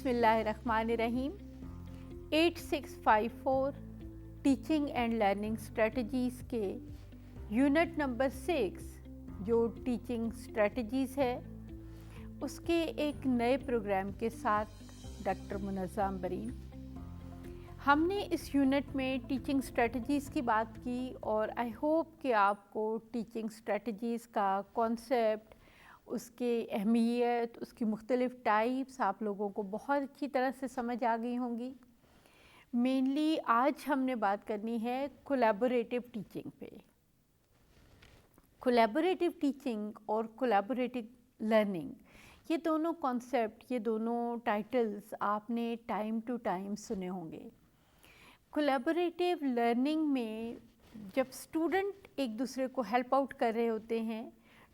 بسم اللہ الرحمن الرحیم 8654 ٹیچنگ اینڈ لرننگ اسٹریٹجیز کے یونٹ نمبر 6 جو ٹیچنگ اسٹریٹجیز ہے اس کے ایک نئے پروگرام کے ساتھ ڈاکٹر منظم برین. ہم نے اس یونٹ میں ٹیچنگ اسٹریٹجیز کی بات کی اور آئی ہوپ کہ آپ کو ٹیچنگ اسٹریٹجیز کا کانسیپٹ، اس کی اہمیت، اس کی مختلف ٹائپس آپ لوگوں کو بہت اچھی طرح سے سمجھ آ گئی ہوں گی. مینلی آج ہم نے بات کرنی ہے کولیبوریٹیو ٹیچنگ پہ. کولیبوریٹیو ٹیچنگ اور کولیبوریٹیو لرننگ، یہ دونوں کانسیپٹ، یہ دونوں ٹائٹلز آپ نے ٹائم ٹو ٹائم سنے ہوں گے. کولیبوریٹیو لرننگ میں جب اسٹوڈنٹ ایک دوسرے کو ہیلپ آؤٹ کر رہے ہوتے ہیں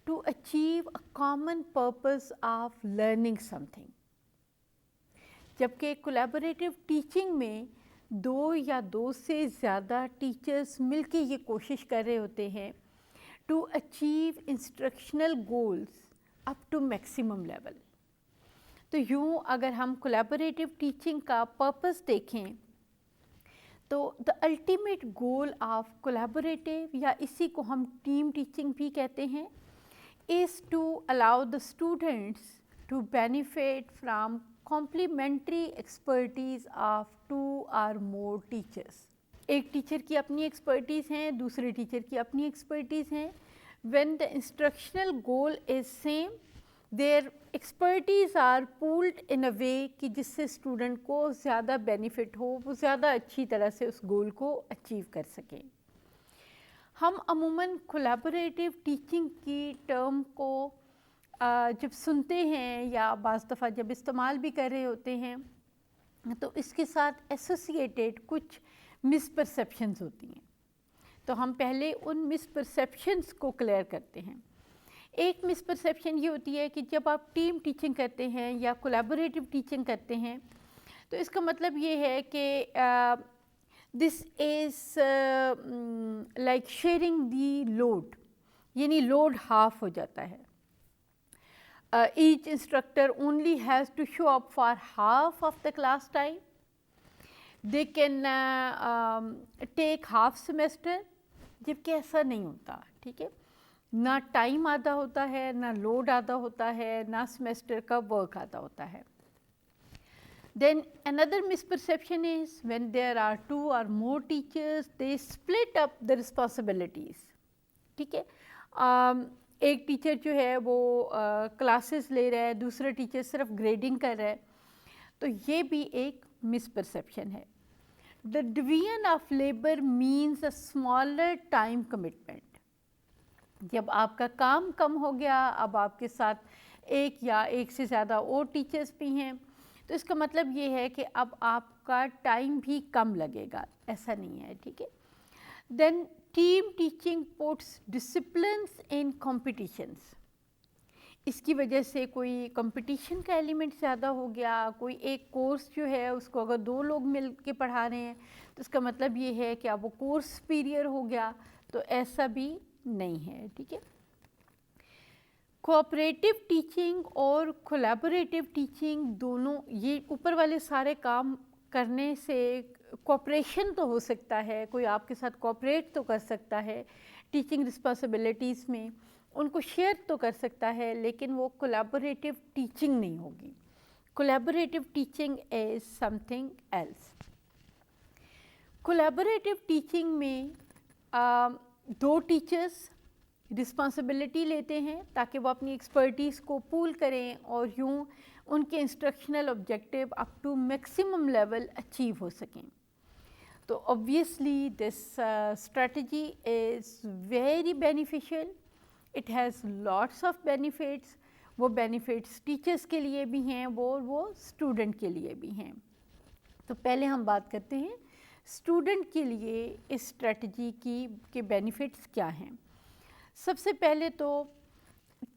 to achieve a common purpose of learning something, جبکہ کولیبوریٹیو ٹیچنگ میں دو یا دو سے زیادہ ٹیچرز مل کے یہ کوشش کر رہے ہوتے ہیں to achieve instructional goals up to maximum level. تو یوں اگر ہم کولیبوریٹیو ٹیچنگ کا پرپز دیکھیں تو دا الٹیمیٹ گول آف کولیبوریٹیو، یا اسی کو ہم ٹیم ٹیچنگ بھی کہتے ہیں، is to allow the students to benefit from complementary expertise of two or more teachers. ایک ٹیچر کی اپنی ایکسپرٹیز ہیں، دوسرے ٹیچر کی اپنی ایکسپرٹیز ہیں. when the instructional goal is same, their expertise are pooled in a way کہ جس سے اسٹوڈنٹ کو زیادہ بینیفٹ ہو، وہ زیادہ اچھی طرح سے اس گول کو اچیو کر سکیں. ہم عموماً کولیبوریٹیو ٹیچنگ کی ٹرم کو جب سنتے ہیں یا بعض دفعہ جب استعمال بھی کر رہے ہوتے ہیں تو اس کے ساتھ ایسوسیٹیڈ کچھ مسپرسیپشنز ہوتی ہیں. تو ہم پہلے ان مسپرسیپشنز کو کلیئر کرتے ہیں. ایک مسپرسیپشن یہ ہوتی ہے کہ جب آپ ٹیم ٹیچنگ کرتے ہیں یا کولیبوریٹیو ٹیچنگ کرتے ہیں تو اس کا مطلب یہ ہے کہ this is like sharing the load, یعنی لوڈ ہاف ہو جاتا ہے. Each instructor only has to show up for half of the class time. They can take half semester, جبکہ ایسا نہیں ہوتا. ٹھیک ہے، نہ ٹائم آدھا ہوتا ہے، نہ لوڈ آدھا ہوتا ہے، نہ سیمیسٹر کا ورک آدھا ہوتا ہے. Then another misperception is when there are two or more teachers, they split up the responsibilities. ٹھیک ہے، ایک ٹیچر جو ہے وہ کلاسز لے رہا ہے، دوسرا ٹیچر صرف گریڈنگ کر رہا ہے، تو یہ بھی ایک مسپرسیپشن ہے. The division of labor means a smaller time commitment. جب آپ کا کام کم ہو گیا، اب آپ کے ساتھ ایک یا ایک سے زیادہ اور ٹیچرز بھی ہیں، تو اس کا مطلب یہ ہے کہ اب آپ کا ٹائم بھی کم لگے گا. ایسا نہیں ہے. ٹھیک ہے. دین ٹیم ٹیچنگ پوٹس ڈسپلنس ان کمپٹیشنس. اس کی وجہ سے کوئی کمپٹیشن کا ایلیمنٹ زیادہ ہو گیا. کوئی ایک کورس جو ہے اس کو اگر دو لوگ مل کے پڑھا رہے ہیں تو اس کا مطلب یہ ہے کہ اب وہ کورس سپیریئر ہو گیا، تو ایسا بھی نہیں ہے. ٹھیک ہے. کوآپریٹیو ٹیچنگ اور کولیبوریٹیو ٹیچنگ دونوں، یہ اوپر والے سارے کام کرنے سے کوآپریشن تو ہو سکتا ہے، کوئی آپ کے ساتھ کوآپریٹ تو کر سکتا ہے ٹیچنگ رسپانسبلٹیز میں، ان کو شیئر تو کر سکتا ہے، لیکن وہ کولیبوریٹیو ٹیچنگ نہیں ہوگی. Collaborative teaching is something else. Collaborative teaching میں دو ٹیچرس رسپانسبلٹی لیتے ہیں تاکہ وہ اپنی ایکسپرٹیز کو پول کریں اور یوں ان کے instructional objective up to maximum level achieve ہو سکیں. تو obviously this strategy is very beneficial. It has lots of benefits. وہ benefits ٹیچرس کے لیے بھی ہیں، وہ اسٹوڈنٹ کے لیے بھی ہیں. تو پہلے ہم بات کرتے ہیں اسٹوڈنٹ کے لیے اس اسٹریٹجی کے بینیفٹس کیا ہیں. سب سے پہلے تو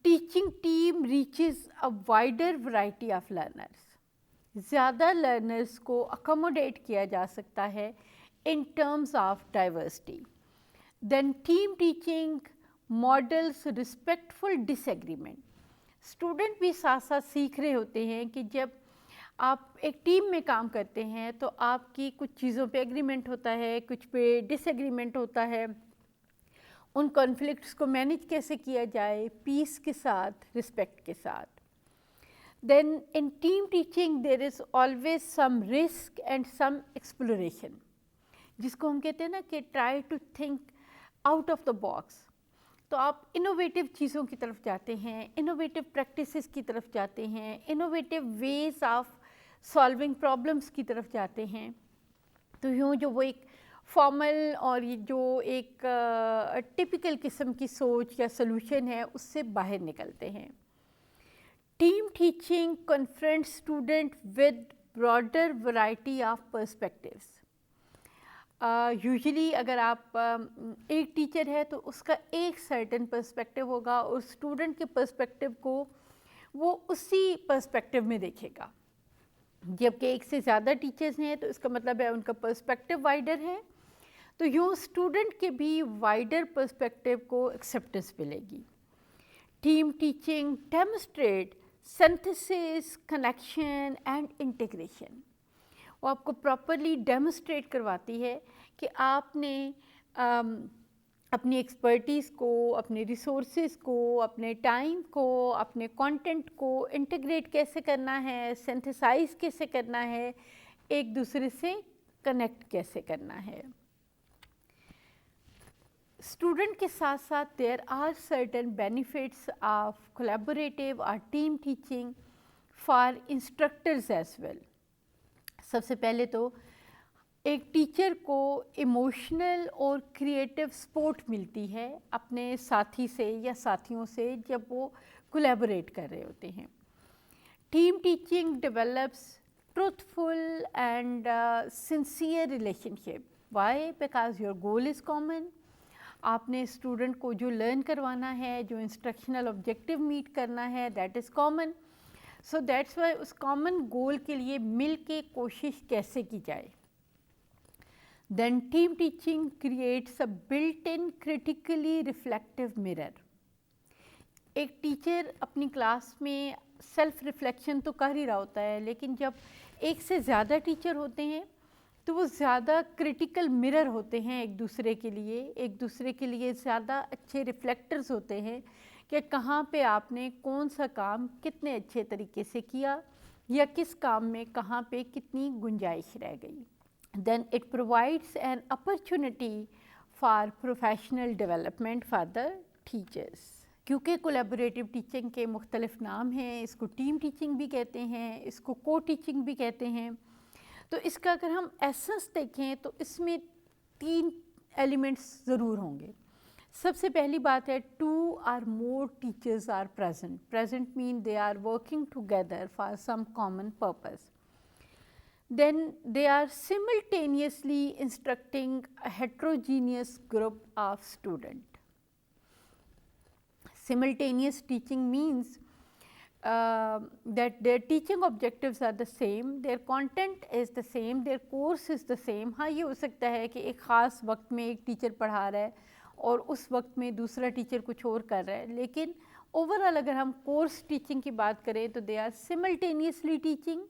teaching team reaches a wider variety of learners. زیادہ لرنرس کو اکوموڈیٹ کیا جا سکتا ہے in terms of diversity. Then team teaching models respectful disagreement. Student بھی ساتھ ساتھ سیکھ رہے ہوتے ہیں کہ جب آپ ایک ٹیم میں کام کرتے ہیں تو آپ کی کچھ چیزوں پہ ایگریمنٹ ہوتا ہے, کچھ پہ ڈس ایگریمنٹ ہوتا ہے. ان کانفلکٹس کو مینیج کیسے کیا جائے, پیس کے ساتھ, رسپیکٹ کے ساتھ. Then in team teaching there is always some risk and some exploration, جس کو ہم کہتے ہیں نا کہ try to think out of the box. تو آپ انوویٹیو چیزوں کی طرف جاتے ہیں, انوویٹیو پریکٹسز کی طرف جاتے ہیں, innovative ways of solving problems کی طرف جاتے ہیں. تو یوں جو وہ ایک فارمل اور یہ جو ایک ٹپیکل قسم کی سوچ یا سلوشن ہے اس سے باہر نکلتے ہیں. Team teaching confronts student with broader variety of perspectives. Usually اگر آپ ایک ٹیچر ہے تو اس کا ایک سرٹن پرسپیکٹیو ہوگا اور اسٹوڈنٹ کے پرسپیکٹیو کو وہ اسی پرسپیکٹیو میں دیکھے گا. جبکہ ایک سے زیادہ ٹیچرز ہیں تو اس کا مطلب ہے ان کا پرسپیکٹیو وائڈر ہے, تو یوں اسٹوڈنٹ کے بھی وائڈر پرسپیکٹیو کو ایکسیپٹنس ملے گی. Team teaching demonstrate synthesis, connection and integration. وہ آپ کو پراپرلی ڈیمونسٹریٹ کرواتی ہے کہ آپ نے اپنی ایکسپرٹیز کو, اپنے ریسورسز کو, اپنے ٹائم کو, اپنے کانٹینٹ کو انٹیگریٹ کیسے کرنا ہے, سینتھسائز کیسے کرنا ہے, ایک دوسرے سے کنیکٹ کیسے کرنا ہے. اسٹوڈنٹ کے ساتھ ساتھ there are certain benefits of collaborative اور team teaching for instructors as well. سب سے پہلے تو ایک ٹیچر کو ایموشنل اور کریٹیو سپورٹ ملتی ہے اپنے ساتھی سے یا ساتھیوں سے جب وہ کولیبوریٹ کر رہے ہوتے ہیں. Team teaching develops truthful and sincere relationship. Why? Because your goal is common. آپ نے اسٹوڈنٹ کو جو لرن کروانا ہے, جو انسٹرکشنل آبجیکٹیو میٹ کرنا ہے, that is common. So that's why اس کامن گول کے لیے مل کے کوشش کیسے کی جائے. Then team teaching creates a built in critically reflective mirror. ایک ٹیچر اپنی کلاس میں سیلف ریفلیکشن تو کر ہی رہا ہوتا ہے, لیکن جب ایک سے زیادہ ٹیچر ہوتے ہیں تو وہ زیادہ کریٹیکل مرر ہوتے ہیں ایک دوسرے کے لیے زیادہ اچھے ریفلیکٹرز ہوتے ہیں کہ کہاں پہ آپ نے کون سا کام کتنے اچھے طریقے سے کیا یا کس کام میں کہاں پہ کتنی گنجائش رہ گئی. Then it provides an opportunity for professional development for the teachers. کیونکہ کولیبوریٹیو ٹیچنگ کے مختلف نام ہیں, اس کو ٹیم ٹیچنگ بھی کہتے ہیں, اس کو کو ٹیچنگ بھی کہتے ہیں. تو اس کا اگر ہم ایسنس دیکھیں تو اس میں 3 ایلیمنٹس ضرور ہوں گے. سب سے پہلی بات ہے 2 or more teachers are present. Present mean they are working together for some common purpose. Then they are simultaneously instructing a heterogeneous group of students. Simultaneous teaching means that their teaching objectives are the same, their content is the same, their course is the same. ہاں یہ ہو سکتا ہے کہ ایک خاص وقت میں ایک ٹیچر پڑھا رہا ہے اور اس وقت میں دوسرا ٹیچر کچھ اور کر رہا ہے, لیکن اوور آل اگر ہم کورس ٹیچنگ کی بات کریں تو دے آر سملٹینیسلی ٹیچنگ,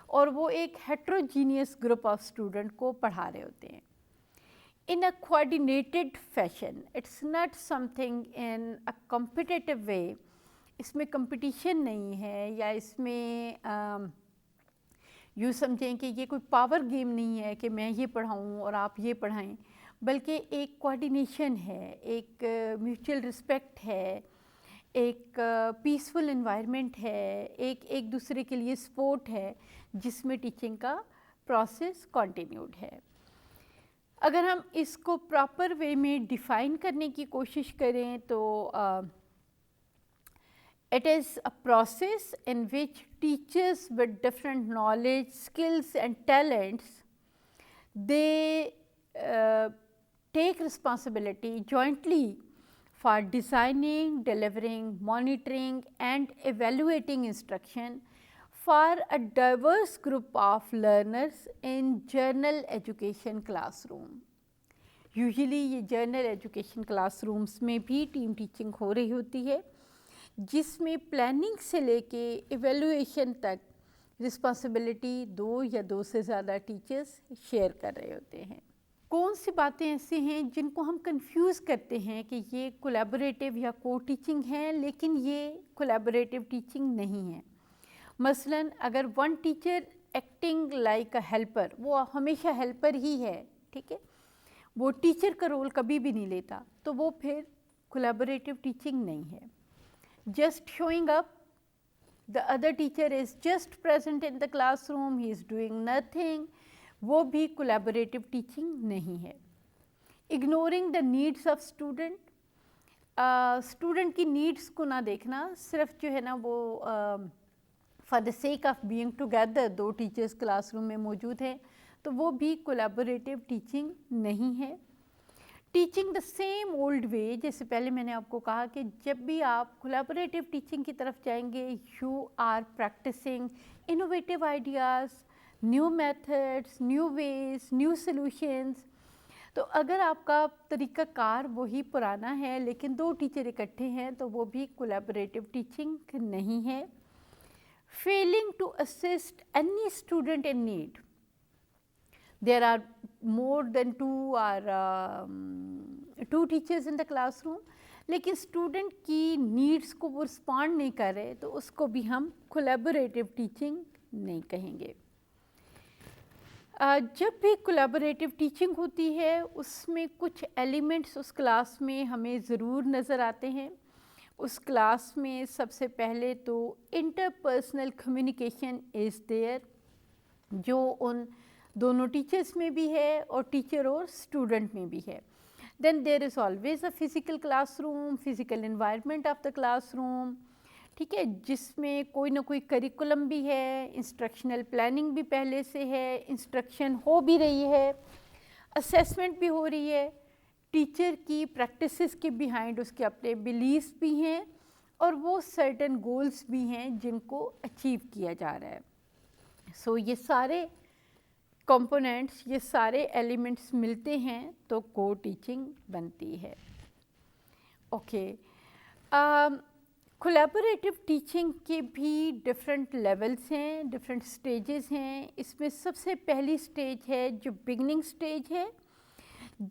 اور وہ ایک ہیٹروجینیس گروپ آف اسٹوڈنٹ کو پڑھا رہے ہوتے ہیں in a coordinated fashion. It's not something in a competitive way. اس میں کمپٹیشن نہیں ہے یا اس میں یوں سمجھیں کہ یہ کوئی پاور گیم نہیں ہے کہ میں یہ پڑھاؤں اور آپ یہ پڑھائیں, بلکہ ایک کوآرڈینیشن ہے, ایک میوچل رسپیکٹ ہے, ایک پیسفل انوائرمنٹ ہے, ایک دوسرے کے لیے سپورٹ ہے, جس میں ٹیچنگ کا پروسیس کنٹینیوڈ ہے. اگر ہم اس کو پراپر وے میں ڈیفائن کرنے کی کوشش کریں تو it is a process in which teachers with different knowledge, skills and talents, they take responsibility jointly for designing, delivering, monitoring and evaluating instruction for a diverse group of learners in general education classroom. Usually یہ general education class rooms میں بھی team teaching ہو رہی ہوتی ہے, جس میں planning سے لے کے ایویلویشن تک رسپانسبلٹی 2 یا 2 سے زیادہ ٹیچرس شیئر کر رہے ہوتے ہیں. کون سی باتیں ایسی ہیں جن کو ہم کنفیوز کرتے ہیں کہ یہ کولیبوریٹیو یا کو ٹیچنگ ہے لیکن یہ کولیبوریٹیو ٹیچنگ نہیں ہے. مثلاً اگر one teacher acting like a helper, وہ ہمیشہ ہیلپر ہی ہے، ٹھیک ہے، وہ ٹیچر کا رول کبھی بھی نہیں لیتا، تو وہ پھر کولیبوریٹیو ٹیچنگ نہیں ہے. Just showing up, the other teacher is just present in the classroom, he is doing nothing، وہ بھی collaborative teaching نہیں ہے. ignoring the needs of student، student کی needs کو نہ دیکھنا، صرف جو ہے نا وہ for the sake of being together 2 teachers class room میں موجود ہیں، تو وہ بھی collaborative teaching نہیں ہے. Teaching the same old way, جیسے پہلے میں نے آپ کو کہا کہ جب بھی آپ کولیبوریٹیو ٹیچنگ کی طرف جائیں گے، you are practicing innovative ideas, new methods, new ways, new solutions. تو اگر آپ کا طریقہ کار وہی پرانا ہے لیکن 2 ٹیچر اکٹھے ہیں تو وہ بھی کولیبوریٹیو ٹیچنگ نہیں ہے. Feeling to assist any student in need, there are more than 2 or 2 teachers in the classroom، لیکن اسٹوڈنٹ کی نیڈس کو وہ رسپونڈ نہیں کر رہے تو اس کو بھی ہم کولیبوریٹیو ٹیچنگ نہیں کہیں گے. جب بھی کولیبوریٹیو ٹیچنگ ہوتی ہے اس میں کچھ ایلیمنٹس اس کلاس میں ہمیں ضرور نظر آتے ہیں. اس کلاس میں سب سے پہلے تو انٹرپرسنل کمیونیکیشن از دیئر، جو ان دونوں ٹیچرس میں بھی ہے اور ٹیچر اور اسٹوڈنٹ میں بھی ہے. Then there is always a physical classroom, physical environment of the classroom, ٹھیک ہے، جس میں کوئی نہ کوئی کریکولم بھی ہے، انسٹرکشنل پلاننگ بھی پہلے سے ہے، انسٹرکشن ہو بھی رہی ہے، اسیسمنٹ بھی ہو رہی ہے، ٹیچر کی پریکٹسز کے بیہائنڈ اس کے اپنے بلیفس بھی ہیں اور وہ سرٹن گولز بھی ہیں جن کو اچیو کیا جا رہا ہے. سو یہ سارے کمپوننٹس، یہ سارے ایلیمنٹس ملتے ہیں تو کو ٹیچنگ بنتی ہے. اوکے، کولیبوریٹیو ٹیچنگ کے بھی ڈفرینٹ لیولس ہیں، ڈفرینٹ سٹیجز ہیں. اس میں سب سے پہلی سٹیج ہے جو بگننگ سٹیج ہے،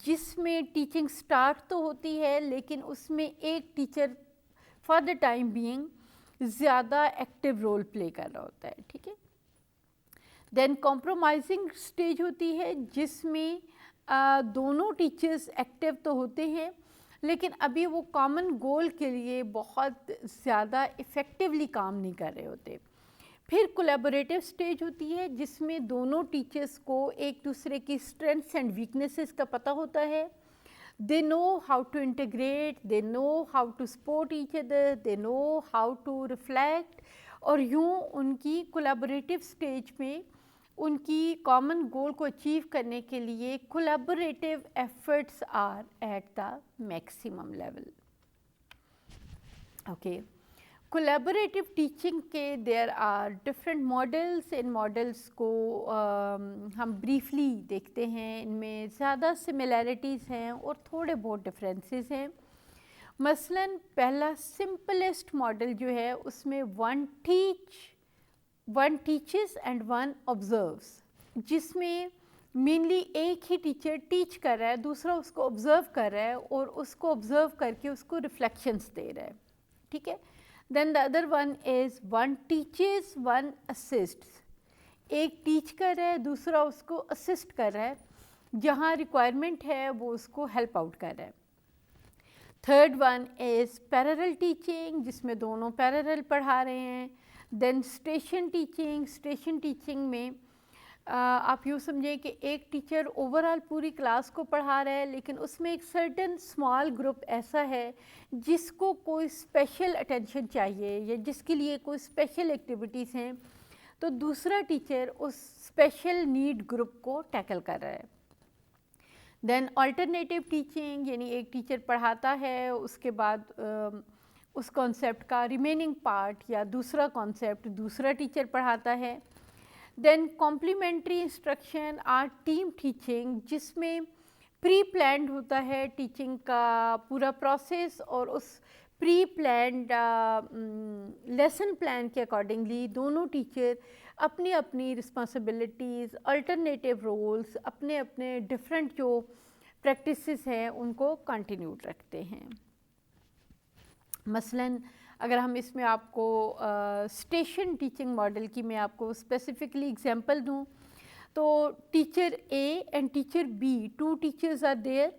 جس میں ٹیچنگ سٹارٹ تو ہوتی ہے لیکن اس میں ایک teacher for the time being زیادہ ایکٹیو رول پلے کر رہا ہوتا ہے، ٹھیک ہے. دین کمپرومائزنگ سٹیج ہوتی ہے جس میں دونوں ٹیچرز ایکٹیو تو ہوتے ہیں لیکن ابھی وہ کامن گول کے لیے بہت زیادہ افیکٹولی کام نہیں کر رہے ہوتے. پھر کولیبوریٹیو سٹیج ہوتی ہے جس میں دونوں ٹیچرز کو ایک دوسرے کی اسٹرینتھس اینڈ ویکنیسز کا پتہ ہوتا ہے. They know how to integrate, they know how to support each other, they know how to reflect, اور یوں ان کی کولیبوریٹیو سٹیج میں ان کی کامن گول کو اچیو کرنے کے لیے collaborative efforts are at the maximum level. Okay, collaborative teaching کے دیر آر ڈفرینٹ ماڈلس. ان ماڈلس کو ہم بریفلی دیکھتے ہیں. ان میں زیادہ سملیرٹیز ہیں اور تھوڑے بہت ڈفرینسز ہیں. مثلاً پہلا سمپلسٹ ماڈل جو ہے اس میں one teaches and one observes, جس میں مینلی ایک ہی ٹیچر ٹیچ کر رہا ہے، دوسرا اس کو آبزرو کر رہا ہے اور اس کو آبزرو کر کے اس کو ریفلیکشنس دے رہا ہے، ٹھیک ہے. Then the other one is one teaches one assists, ایک ٹیچ کر رہا ہے دوسرا اس کو اسسٹ کر رہا ہے، جہاں ریکوائرمنٹ ہے وہ اس کو ہیلپ آؤٹ کر رہا ہے. Third one is parallel teaching, جس میں دونوں پیرلل پڑھا رہے ہیں. دین اسٹیشن ٹیچنگ میں آپ یوں سمجھیں کہ ایک ٹیچر اوور آل پوری کلاس کو پڑھا رہا ہے لیکن اس میں ایک سرٹن اسمال گروپ ایسا ہے جس کو کوئی اسپیشل اٹینشن چاہیے یا جس کے لیے کوئی اسپیشل ایکٹیویٹیز ہیں، تو دوسرا ٹیچر اس اسپیشل نیڈ گروپ کو ٹیکل کر رہا ہے. دین آلٹرنیٹیو ٹیچنگ، یعنی ایک ٹیچر پڑھاتا ہے، اس کے بعد اس کانسیپٹ کا ریمیننگ پارٹ یا دوسرا کانسیپٹ دوسرا ٹیچر پڑھاتا ہے. Then complementary instruction or team teaching, جس میں پری پلانڈ ہوتا ہے ٹیچنگ کا پورا پروسیس اور اس پری پلانڈ لیسن پلان کے اکارڈنگلی دونوں ٹیچر اپنی اپنی رسپانسبلٹیز، الٹرنیٹیو رولز، اپنے اپنے ڈفرینٹ جو پریکٹسز ہیں ان کو کنٹینیوڈ رکھتے ہیں. مثلاً اگر ہم اس میں آپ کو اسٹیشن ٹیچنگ ماڈل کی میں آپ کو اسپیسیفکلی ایگزامپل دوں تو teacher A and teacher B, 2 teachers are there.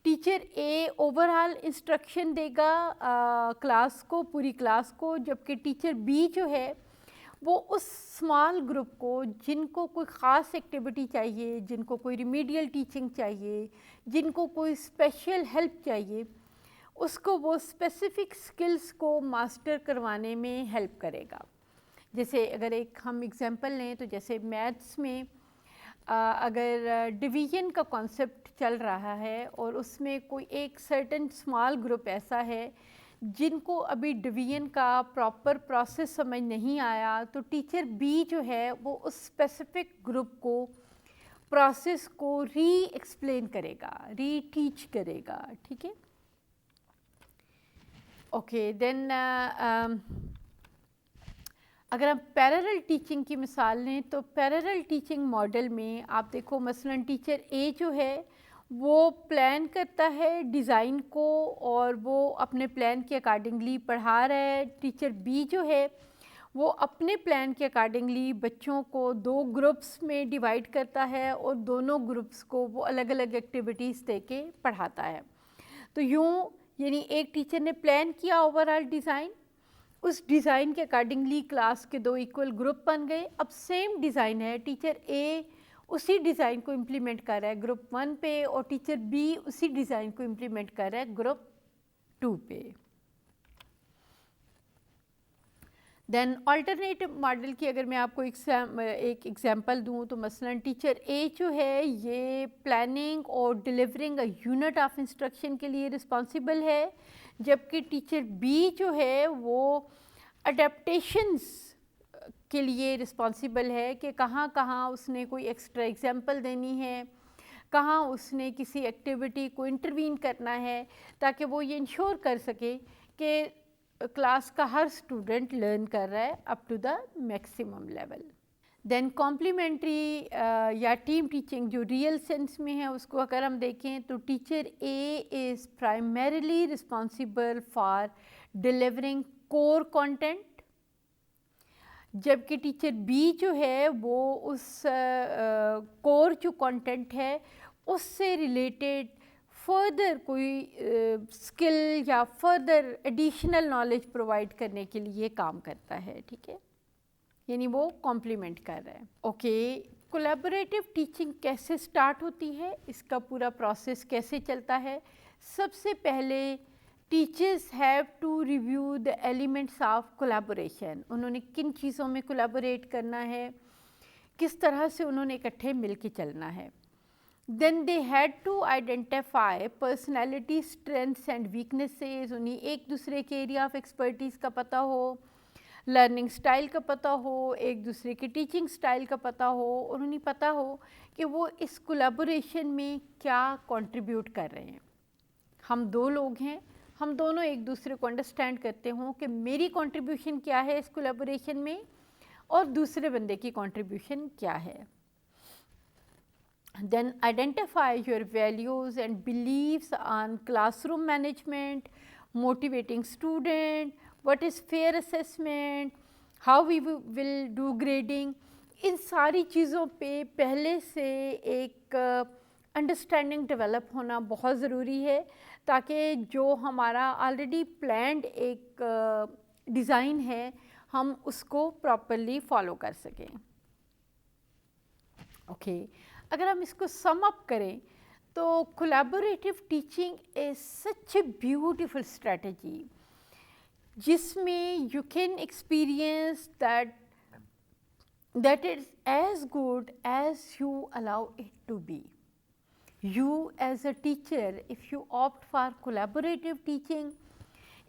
Teacher A overall instruction دے گا کلاس کو، پوری کلاس کو، جبکہ ٹیچر بی جو ہے وہ اس اسمال گروپ کو جن کو کوئی خاص ایکٹیویٹی چاہیے، جن کو کوئی ریمیڈیل ٹیچنگ چاہیے، جن کو کوئی اسپیشل ہیلپ چاہیے، اس کو وہ اسپیسیفک اسکلس کو ماسٹر کروانے میں ہیلپ کرے گا. جیسے اگر ایک ہم ایگزامپل لیں تو جیسے میتھس میں اگر ڈویژن کا کانسیپٹ چل رہا ہے اور اس میں کوئی ایک سرٹن اسمال گروپ ایسا ہے جن کو ابھی ڈویژن کا پراپر پروسیس سمجھ نہیں آیا، تو ٹیچر بی جو ہے وہ اس اسپیسیفک گروپ کو پروسیس کو ری ایکسپلین کرے گا، ری ٹیچ کرے گا. ٹھیک ہے، اوکے. دین اگر ہم پیرلل ٹیچنگ کی مثال لیں تو پیرلل ٹیچنگ ماڈل میں آپ دیکھو مثلاً ٹیچر اے جو ہے وہ پلان کرتا ہے ڈیزائن کو اور وہ اپنے پلان کے اکارڈنگلی پڑھا رہا ہے. ٹیچر بی جو ہے وہ اپنے پلان کے اکارڈنگلی بچوں کو 2 گروپس میں ڈیوائڈ کرتا ہے اور دونوں گروپس کو وہ الگ الگ ایکٹیویٹیز دے کے پڑھاتا ہے. تو یوں یعنی ایک ٹیچر نے پلان کیا اوور آل ڈیزائن، اس ڈیزائن کے اکارڈنگلی کلاس کے 2 ایکول گروپ بن گئے. اب سیم ڈیزائن ہے، ٹیچر اے اسی ڈیزائن کو امپلیمنٹ کر رہا ہے گروپ 1 پہ اور ٹیچر بی اسی ڈیزائن کو امپلیمنٹ کر رہا ہے گروپ 2 پہ. دین آلٹرنیٹیو ماڈل کی اگر میں آپ کو ایک ایگزامپل دوں تو مثلاً ٹیچر اے جو ہے یہ پلاننگ اور delivering a unit of instruction کے لیے رسپانسیبل ہے، جبکہ ٹیچر بی جو ہے وہ اڈیپٹیشنز کے لیے رسپانسیبل ہے کہ کہاں کہاں اس نے کوئی ایکسٹرا ایگزامپل دینی ہے، کہاں اس نے کسی ایکٹیویٹی کو انٹروین کرنا ہے تاکہ وہ یہ انشور کر سکے کہ کلاس کا ہر اسٹوڈنٹ لرن کر رہا ہے up to the maximum level. Then complementary یا ٹیم ٹیچنگ جو ریئل سینس میں ہے اس کو اگر ہم دیکھیں تو teacher A is primarily responsible for delivering core content, جبکہ ٹیچر بی جو ہے وہ اس کور جو کانٹینٹ ہے اس سے ریلیٹڈ فردر کوئی اسکل یا فردر ایڈیشنل نالج پرووائڈ کرنے کے لیے کام کرتا ہے. ٹھیک ہے، یعنی وہ کمپلیمنٹ کر رہا ہے. اوکے، کولیبوریٹیو ٹیچنگ کیسے سٹارٹ ہوتی ہے، اس کا پورا پروسیس کیسے چلتا ہے؟ سب سے پہلے teachers have to review the elements of collaboration. انہوں نے کن چیزوں میں کولیبوریٹ کرنا ہے، کس طرح سے انہوں نے اکٹھے مل کے چلنا ہے. Then they had to identify personality strengths and weaknesses. انہیں ایک دوسرے کے ایریا آف ایکسپرٹیز کا پتہ ہو، لرننگ سٹائل کا پتہ ہو، ایک دوسرے کے ٹیچنگ سٹائل کا پتہ ہو، اور انہیں پتہ ہو کہ وہ اس کولیبوریشن میں کیا کنٹریبیوٹ کر رہے ہیں. ہم 2 لوگ ہیں، ہم دونوں ایک دوسرے کو انڈرسٹینڈ کرتے ہوں کہ میری کنٹریبیوشن کیا ہے اس کولیبوریشن میں اور دوسرے بندے کی کنٹریبیوشن کیا ہے. Then identify your values and beliefs on classroom management, motivating student, what is fair assessment, how we will do grading. ان ساری چیزوں پہ پہلے سے ایک انڈرسٹینڈنگ ڈیولپ ہونا بہت ضروری ہے تاکہ جو ہمارا آلریڈی پلانڈ ایک ڈیزائن ہے ہم اس کو پراپرلی فالو کر سکیں. اوکے، اگر ہم اس کو سم اپ کریں تو collaborative teaching is such a beautiful strategy جس میں you can experience that is as good as you allow it to be. You as a teacher if you opt for collaborative teaching,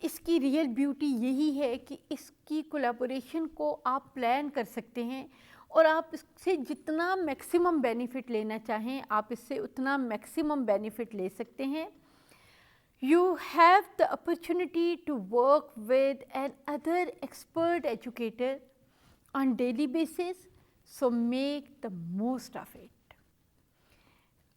اس کی real beauty یہی ہے کہ اس کی collaboration کو آپ پلان کر سکتے ہیں اور آپ اس سے جتنا میکسیمم بینیفٹ لینا چاہیں آپ اس سے اتنا میکسیمم بینیفٹ لے سکتے ہیں. You have the opportunity to work with another expert educator on daily basis, so make the most of it.